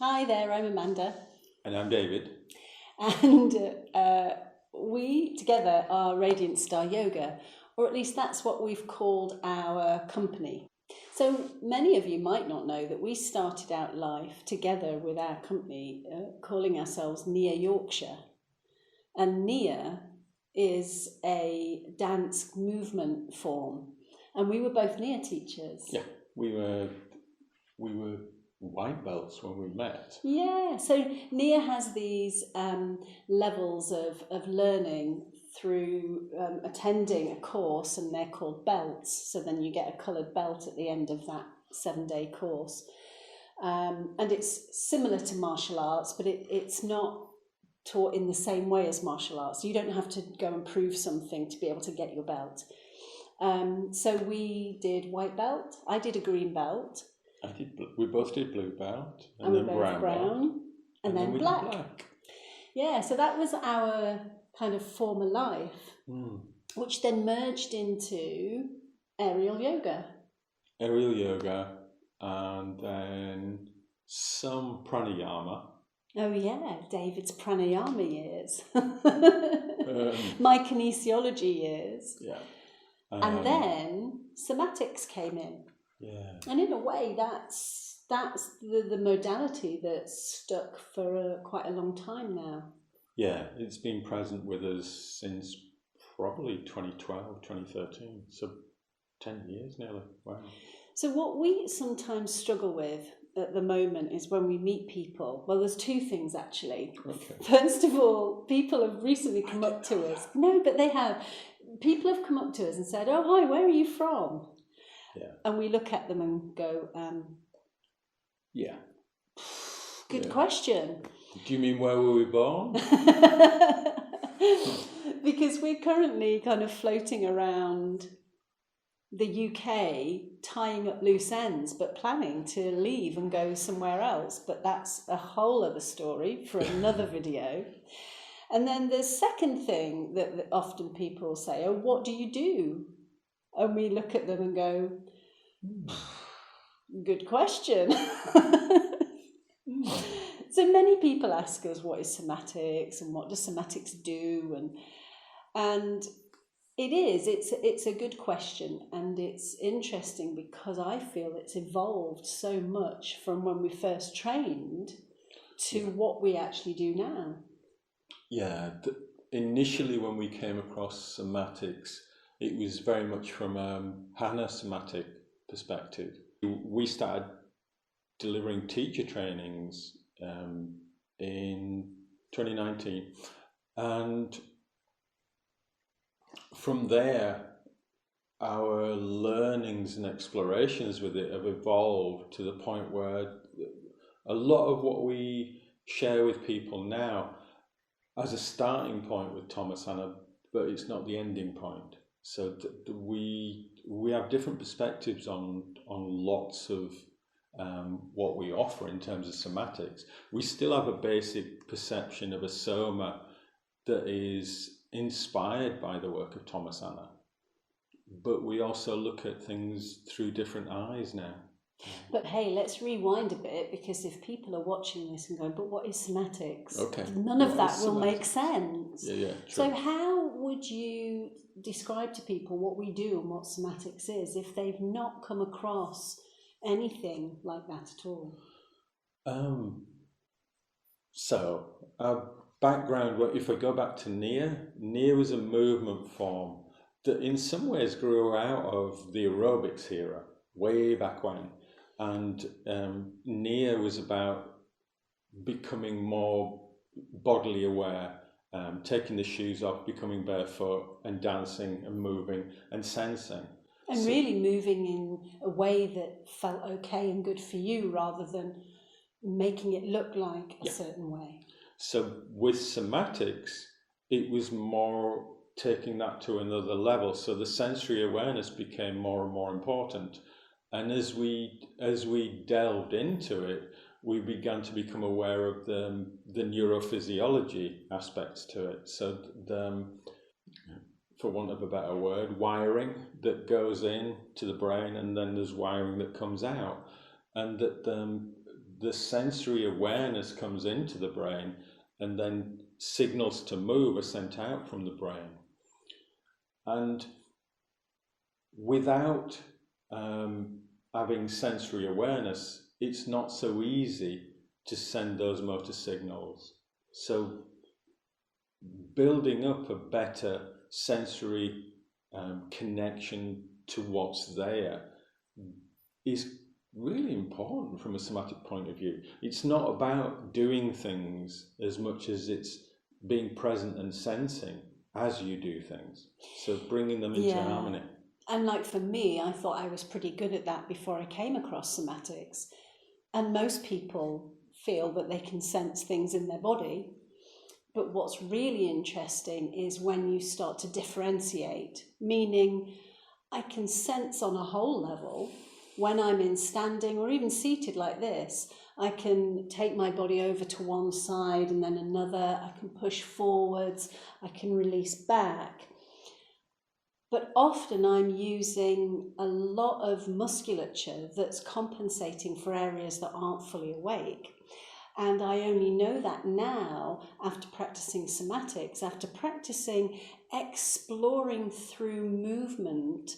Hi there, I'm Amanda, And I'm David. and we together are Radiant Star Yoga, or at least that's what we've called our company. So many of you might not know that we started out life together with our company, calling ourselves Near Yorkshire. And Near is a dance movement form, and we were both Near teachers. Yeah, we were white belts when we met. Yeah, so Nia has these levels of learning through attending a course, and they're called belts. So then you get a coloured belt at the end of that 7-day course. And it's similar to martial arts, but it's not taught in the same way as martial arts. You don't have to go and prove something to be able to get your belt. So we did white belt. I did a green belt. We both did blue belt, and then brown belt, and then black. Yeah, so that was our kind of former life, which then merged into aerial yoga. Aerial yoga, and then some pranayama. Oh yeah, David's pranayama years. My kinesiology years. Yeah. And then somatics came in. Yeah. And in a way, that's the modality that's stuck for quite a long time now. Yeah, it's been present with us since probably 2012, 2013, so 10 years nearly. Wow. So what we sometimes struggle with at the moment is when we meet people. Well, there's two things actually. Okay. First of all, people have recently come up to us. No, but they have. People have come up to us and said, "Oh, hi, where are you from?" Yeah. And we look at them and go, yeah. Good question. Do you mean where were we born? Because we're currently kind of floating around the UK, tying up loose ends, but planning to leave and go somewhere else. But that's a whole other story for another video. And then the second thing that often people say, "Oh, what do you do?" And we look at them and go, good question. So many people ask us, what is somatics and what does somatics do? And it's a good question, and it's interesting because I feel it's evolved so much from when we first trained to what we actually do now. Yeah, initially when we came across somatics, it was very much from a HANA somatic perspective. We started delivering teacher trainings in 2019, and from there our learnings and explorations with it have evolved to the point where a lot of what we share with people now as a starting point with Thomasana, but it's not the ending point. So we have different perspectives on lots of what we offer in terms of somatics. We still have a basic perception of a Soma that is inspired by the work of Thomasana, but we also look at things through different eyes now. But hey, let's rewind a bit, because if people are watching this and going, but what is somatics? Okay. None of that will make sense. Yeah, true. So how would you describe to people what we do and what somatics is if they've not come across anything like that at all? So our background, if I go back to Near was a movement form that in some ways grew out of the aerobics era, way back when. And Near was about becoming more bodily aware, taking the shoes off, becoming barefoot and dancing and moving and sensing. And really moving in a way that felt okay and good for you, rather than making it look like a certain way. So with somatics, it was more taking that to another level. So the sensory awareness became more and more important. And as we delved into it, we began to become aware of the neurophysiology aspects to it. So for want of a better word, wiring that goes in to the brain, and then there's wiring that comes out, and that the sensory awareness comes into the brain, and then signals to move are sent out from the brain. And without having sensory awareness, it's not so easy to send those motor signals. So building up a better sensory connection to what's there is really important from a somatic point of view. It's not about doing things as much as it's being present and sensing as you do things. So bringing them into harmony. And like for me, I thought I was pretty good at that before I came across somatics. And most people feel that they can sense things in their body. But what's really interesting is when you start to differentiate, meaning I can sense on a whole level when I'm in standing or even seated like this. I can take my body over to one side and then another. I can push forwards. I can release back. But often I'm using a lot of musculature that's compensating for areas that aren't fully awake. And I only know that now after practicing somatics, after practicing exploring through movement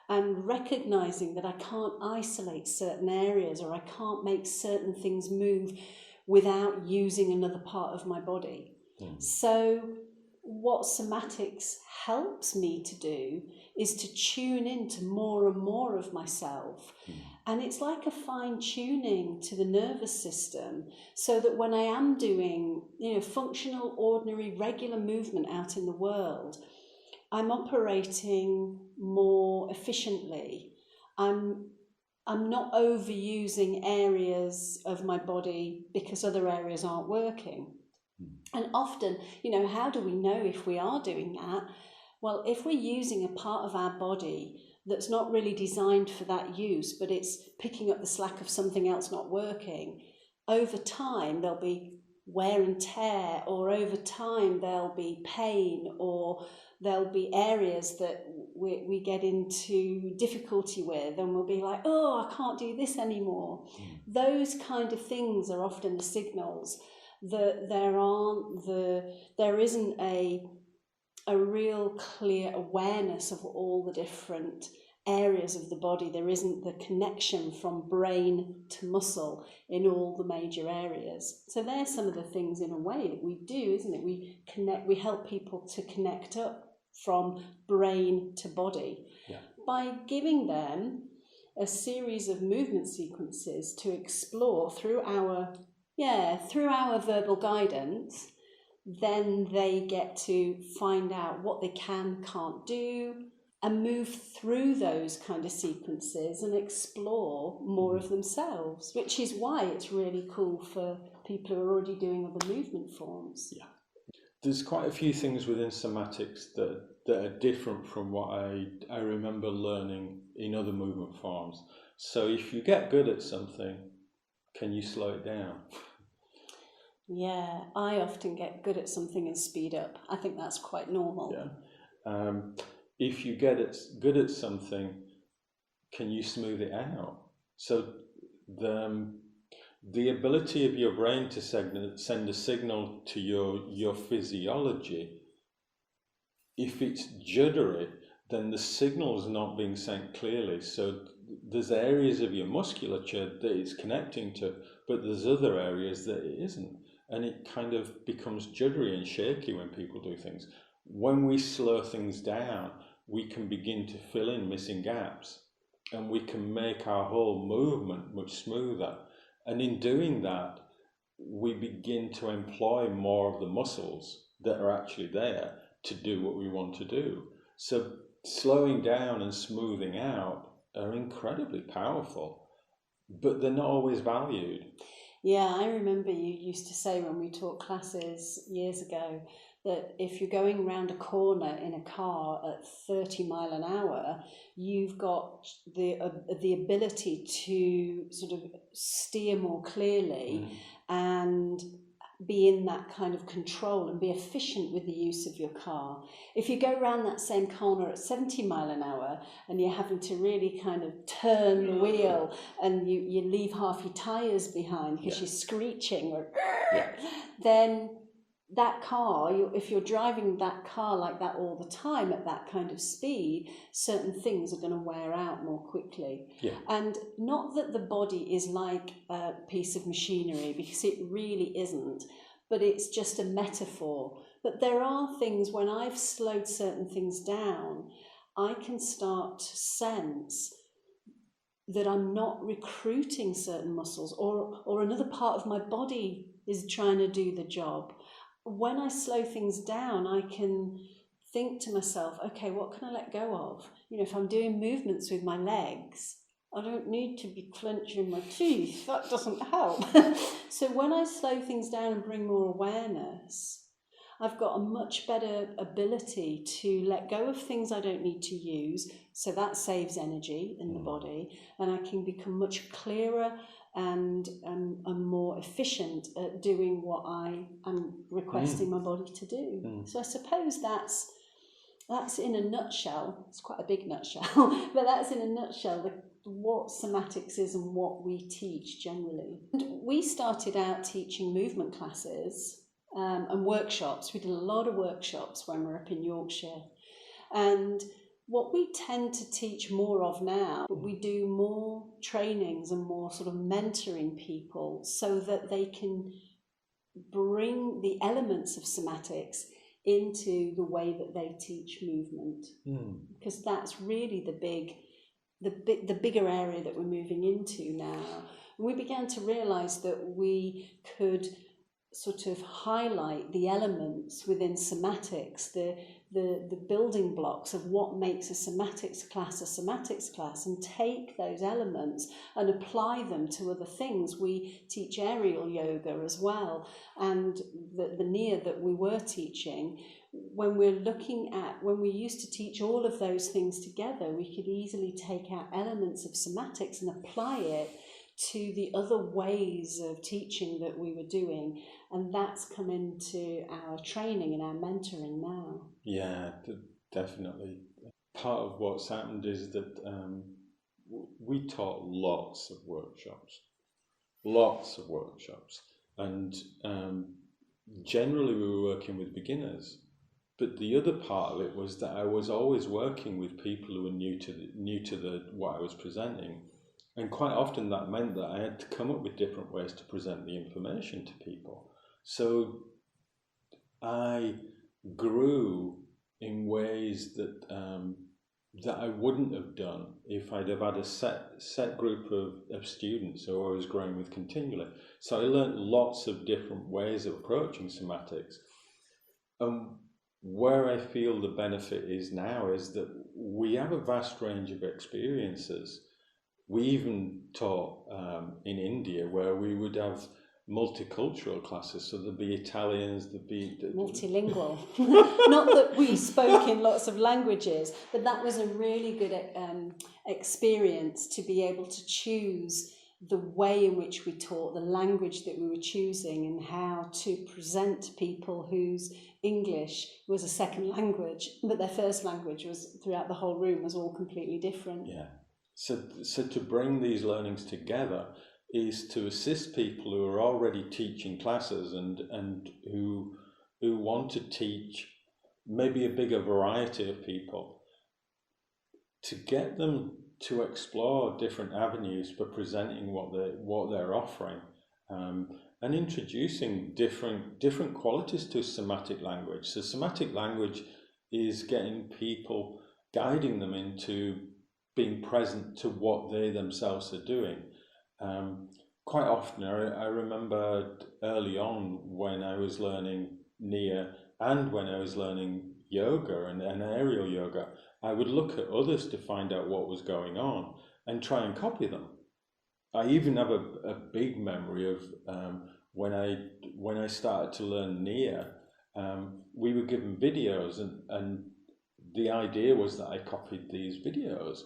and recognizing that I can't isolate certain areas or I can't make certain things move without using another part of my body. So what somatics helps me to do is to tune into more and more of myself. And it's like a fine tuning to the nervous system so that when I am doing, functional, ordinary, regular movement out in the world, I'm operating more efficiently. I'm not overusing areas of my body because other areas aren't working. And often, how do we know if we are doing that? Well, if we're using a part of our body that's not really designed for that use, but it's picking up the slack of something else not working, over time there'll be wear and tear, or over time there'll be pain, or there'll be areas that we get into difficulty with, and we'll be like, oh, I can't do this anymore. Those kind of things are often the signals that there isn't a real clear awareness of all the different areas of the body. There isn't the connection from brain to muscle in all the major areas. So there's some of the things in a way that we do, isn't it? We help people to connect up from brain to body by giving them a series of movement sequences to explore through our verbal guidance. Then they get to find out what they can't do, and move through those kind of sequences and explore more of themselves, which is why it's really cool for people who are already doing other movement forms. Yeah. There's quite a few things within somatics that are different from what I remember learning in other movement forms. So if you get good at something, can you slow it down? Yeah, I often get good at something and speed up. I think that's quite normal. Yeah. If you get good at something, can you smooth it out? So the ability of your brain to send a signal to your physiology, if it's juddery, then the signal's not being sent clearly. So there's areas of your musculature that it's connecting to, but there's other areas that it isn't. And it kind of becomes juddery and shaky when people do things. When we slow things down, we can begin to fill in missing gaps, and we can make our whole movement much smoother. And in doing that, we begin to employ more of the muscles that are actually there to do what we want to do. So slowing down and smoothing out are incredibly powerful, but they're not always valued. Yeah, I remember you used to say when we taught classes years ago that if you're going round a corner in a car at 30 miles an hour, you've got the ability to sort of steer more clearly and be in that kind of control and be efficient with the use of your car. If you go around that same corner at 70 mile an hour and you're having to really kind of turn the wheel and you leave half your tyres behind because you're screeching, or, then that car, if you're driving that car like that all the time at that kind of speed, certain things are going to wear out more quickly. And not that the body is like a piece of machinery, because it really isn't, but it's just a metaphor. But there are things, when I've slowed certain things down, I can start to sense that I'm not recruiting certain muscles, or another part of my body is trying to do the job. When I slow things down, I can think to myself, okay, what can I let go of? You know, if I'm doing movements with my legs, I don't need to be clenching my teeth. That doesn't help. So when I slow things down and bring more awareness, I've got a much better ability to let go of things I don't need to use. So that saves energy in the body, and I can become much clearer and more efficient at doing what I am requesting my body to do. So I suppose that's in a nutshell. It's quite a big nutshell, but that's in a nutshell what somatics is and what we teach generally. And we started out teaching movement classes and workshops. We did a lot of workshops when we were up in Yorkshire. And what we tend to teach more of now, we do more trainings and more sort of mentoring people so that they can bring the elements of somatics into the way that they teach movement. Because that's really the bigger area that we're moving into now. And we began to realise that we could sort of highlight the elements within somatics, the building blocks of what makes a somatics class, and take those elements and apply them to other things. We teach aerial yoga as well, and the Nia that we were teaching, when we used to teach all of those things together, we could easily take out elements of somatics and apply it to the other ways of teaching that we were doing, and that's come into our training and our mentoring now. Yeah, definitely. Part of what's happened is that we taught lots of workshops, and generally we were working with beginners. But the other part of it was that I was always working with people who were new to what I was presenting. And quite often that meant that I had to come up with different ways to present the information to people. So I grew in ways that I wouldn't have done if I'd have had a set group of students who I was growing with continually. So I learned lots of different ways of approaching somatics. Where I feel the benefit is now is that we have a vast range of experiences. We even taught in India, where we would have multicultural classes, so there'd be Italians, there'd be... Multilingual. Not that we spoke in lots of languages, but that was a really good experience to be able to choose the way in which we taught, the language that we were choosing, and how to present to people whose English was a second language, but their first language was, throughout the whole room, was all completely different. Yeah. So to bring these learnings together is to assist people who are already teaching classes and who want to teach maybe a bigger variety of people, to get them to explore different avenues for presenting what they're offering, and introducing different qualities to somatic language. So somatic language is getting people, guiding them into being present to what they themselves are doing. Quite often, I remember early on when I was learning Nia and when I was learning yoga and aerial yoga, I would look at others to find out what was going on and try and copy them. I even have a big memory of when I started to learn Nia, we were given videos, and the idea was that I copied these videos.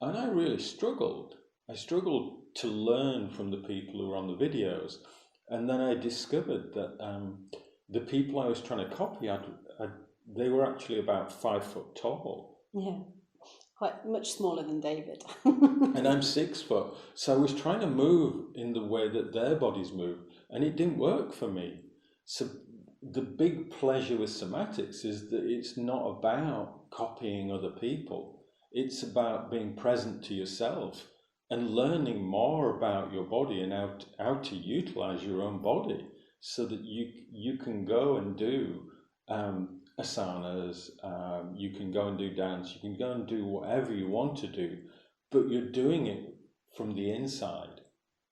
And I really struggled. I struggled to learn from the people who were on the videos. And then I discovered that the people I was trying to copy, they were actually about 5 foot tall. Yeah, quite much smaller than David. And I'm 6 foot. So I was trying to move in the way that their bodies move, and it didn't work for me. So the big pleasure with somatics is that it's not about copying other people. It's about being present to yourself and learning more about your body and how to utilize your own body so that you can go and do asanas, you can go and do dance, you can go and do whatever you want to do, but you're doing it from the inside.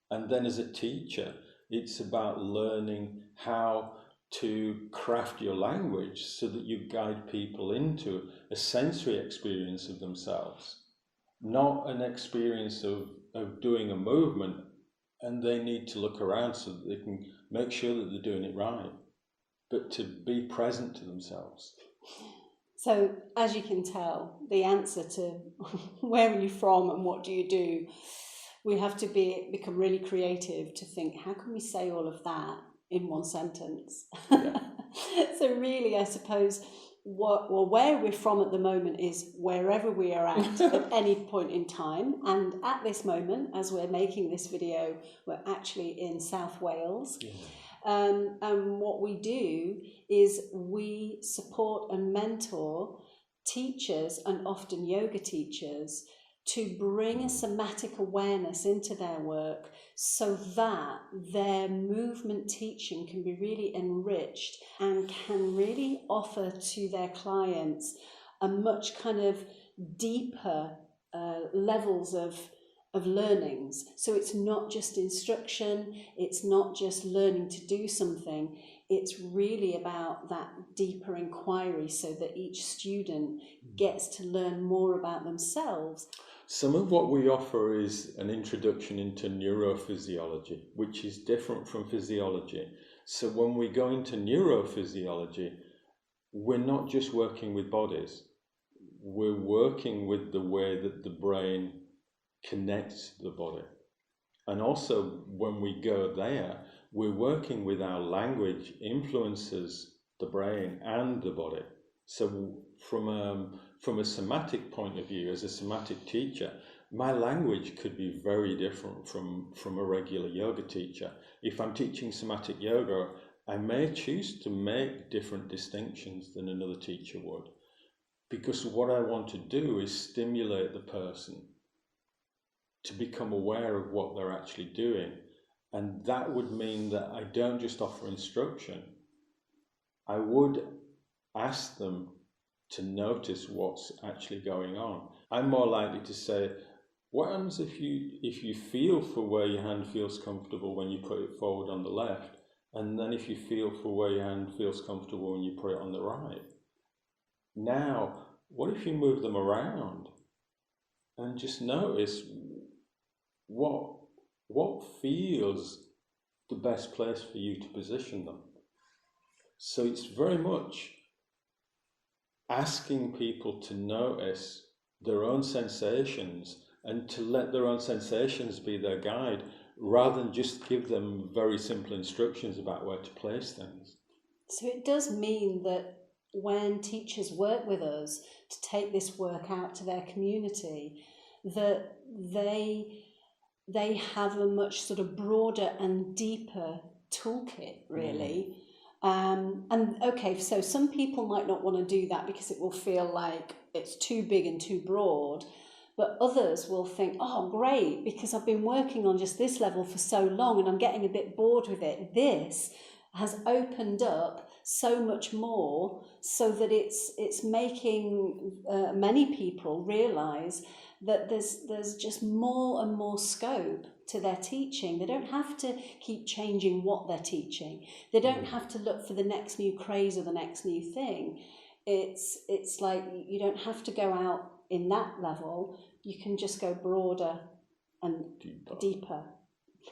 And then as a teacher, it's about learning how to craft your language so that you guide people into a sensory experience of themselves, not an experience of doing a movement and they need to look around so that they can make sure that they're doing it right, but to be present to themselves. So, as you can tell, the answer to where are you from and what do you do, we have to become really creative to think, how can we say all of that in one sentence? Yeah. So really, I suppose, where we're from at the moment is wherever we are at any point in time. And at this moment, as we're making this video, we're actually in South Wales. Yeah. And what we do is we support and mentor teachers, and often yoga teachers, to bring a somatic awareness into their work so that their movement teaching can be really enriched and can really offer to their clients a much kind of deeper levels of learnings. So it's not just instruction, it's not just learning to do something, it's really about that deeper inquiry so that each student gets to learn more about themselves. Some of what we offer is an introduction into neurophysiology, which is different from physiology. So when we go into neurophysiology, we're not just working with bodies, we're working with the way that the brain connects to the body. And also when we go there, we're working with our language influences the brain and the body. So from a somatic point of view, as a somatic teacher, my language could be very different from a regular yoga teacher. If I'm teaching somatic yoga, I may choose to make different distinctions than another teacher would, because what I want to do is stimulate the person to become aware of what they're actually doing. And that would mean that I don't just offer instruction. I would ask them to notice what's actually going on. I'm more likely to say, what happens if you feel for where your hand feels comfortable when you put it forward on the left, and then if you feel for where your hand feels comfortable when you put it on the right? Now, what if you move them around and just notice what feels the best place for you to position them? So it's very much asking people to notice their own sensations and to let their own sensations be their guide, rather than just give them very simple instructions about where to place things. So it does mean that when teachers work with us to take this work out to their community, that they have a much sort of broader and deeper toolkit, really. And okay, so some people might not want to do that because it will feel like it's too big and too broad, but others will think, oh great, because I've been working on just this level for so long and I'm getting a bit bored with it. This has opened up so much more, so that it's making many people realise that there's just more and more scope to their teaching. They don't have to keep changing what they're teaching. They don't have to look for the next new craze or the next new thing. It's like you don't have to go out in that level. You can just go broader and deeper.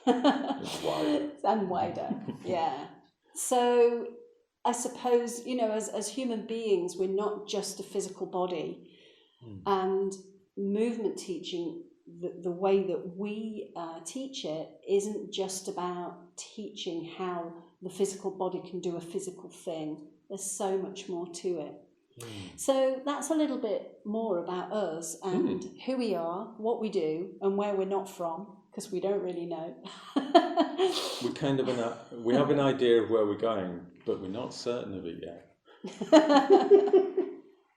And wider. Yeah. So I suppose, as human beings, we're not just a physical body. And movement teaching the way that we teach it isn't just about teaching how the physical body can do a physical thing. There's so much more to it. So that's a little bit more about us and who we are, what we do, and where we're not from, because we don't really know. We have an idea of where we're going, but we're not certain of it yet.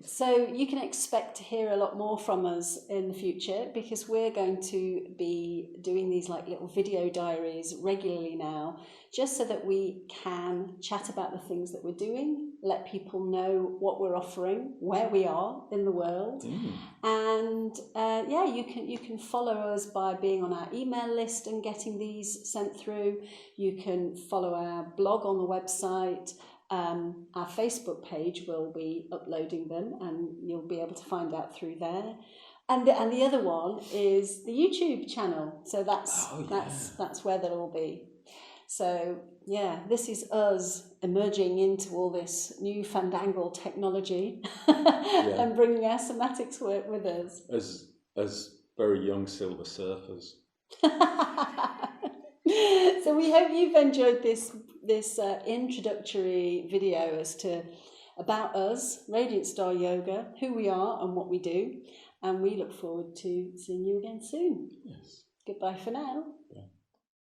So you can expect to hear a lot more from us in the future, because we're going to be doing these like little video diaries regularly now, just so that we can chat about the things that we're doing, let people know what we're offering, where we are in the world. And you can follow us by being on our email list and getting these sent through. You can follow our blog on the website. Our Facebook page will be uploading them, and you'll be able to find out through there. And the other one is the YouTube channel. So that's where they'll all be. So yeah, this is us emerging into all this new fandangled technology and bringing our somatics work with us. As very young silver surfers. So we hope you've enjoyed this introductory video about us, Radiant Star Yoga, who we are and what we do, and we look forward to seeing you again soon. Yes. Goodbye for now. Bye.